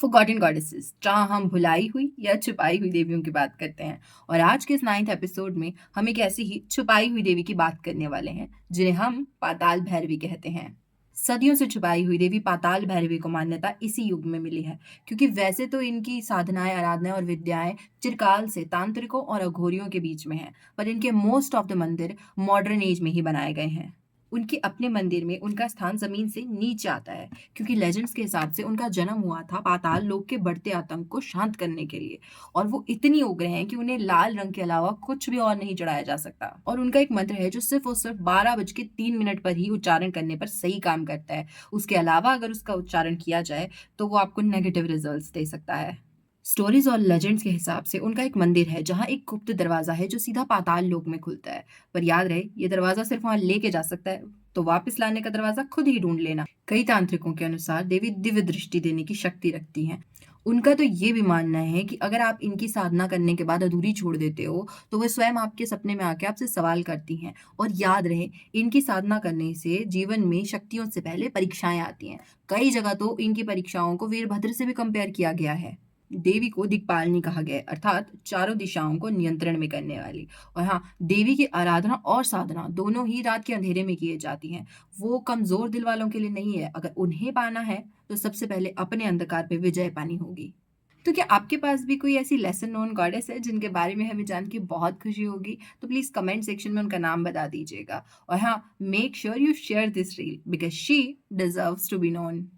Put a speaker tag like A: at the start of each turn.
A: Forgotten goddesses, जहां हम भुलाई हुई या छुपाई हुई देवियों की बात करते हैं। और आज के इस 9th एपिसोड में हम एक ऐसी ही छुपाई हुई देवी की बात करने वाले हैं जिन्हें हम पाताल भैरवी कहते हैं। सदियों से छुपाई हुई देवी पाताल भैरवी को मान्यता इसी युग में मिली है, क्योंकि वैसे तो इनकी साधनाएं, आराधनाएं और विद्याएं चिरकाल से तांत्रिकों और अघोरियों के बीच में हैं, पर इनके मोस्ट ऑफ द मंदिर मॉडर्न एज में ही बनाए गए हैं। उनके अपने मंदिर में उनका स्थान जमीन से नीचे आता है, क्योंकि लेजेंड्स के हिसाब से उनका जन्म हुआ था पाताल लोक के बढ़ते आतंक को शांत करने के लिए। और वो इतनी उग्र हैं कि उन्हें लाल रंग के अलावा कुछ भी और नहीं चढ़ाया जा सकता। और उनका एक मंत्र है जो सिर्फ और सिर्फ 12 बज के 3 मिनट पर ही उच्चारण करने पर सही काम करता है। उसके अलावा अगर उसका उच्चारण किया जाए तो वो आपको नेगेटिव रिजल्ट्स दे सकता है। स्टोरीज और लेजेंड्स के हिसाब से उनका एक मंदिर है जहाँ एक गुप्त दरवाजा है जो सीधा पाताल लोक में खुलता है। पर याद रहे, ये दरवाजा सिर्फ वहां लेके जा सकता है, तो वापस लाने का दरवाजा खुद ही ढूंढ लेना। कई तांत्रिकों के अनुसार देवी दिव्य दृष्टि देने की शक्ति रखती हैं। उनका तो ये भी मानना है कि अगर आप इनकी साधना करने के बाद अधूरी छोड़ देते हो तो वह स्वयं आपके सपने में आके आपसे सवाल करती हैं। और याद रहे, इनकी साधना करने से जीवन में शक्तियों से पहले परीक्षाएं आती हैं। कई जगह तो इनकी परीक्षाओं को वीरभद्र से भी कंपेयर किया गया है। देवी को दिक्पालनी कहा गया है, अर्थात चारों दिशाओं को नियंत्रण में करने वाली। और हाँ, देवी की आराधना और साधना दोनों ही रात के अंधेरे में किए जाती हैं। वो कमजोर दिल वालों के लिए नहीं है। अगर उन्हें पाना है तो सबसे पहले अपने अंधकार पे विजय पानी होगी। तो क्या आपके पास भी कोई ऐसी लेसन नोन गॉडेस है जिनके बारे में हमें जान के बहुत खुशी होगी? तो प्लीज कमेंट सेक्शन में उनका नाम बता दीजिएगा। और हाँ, make sure you share this reel because she deserves to be known.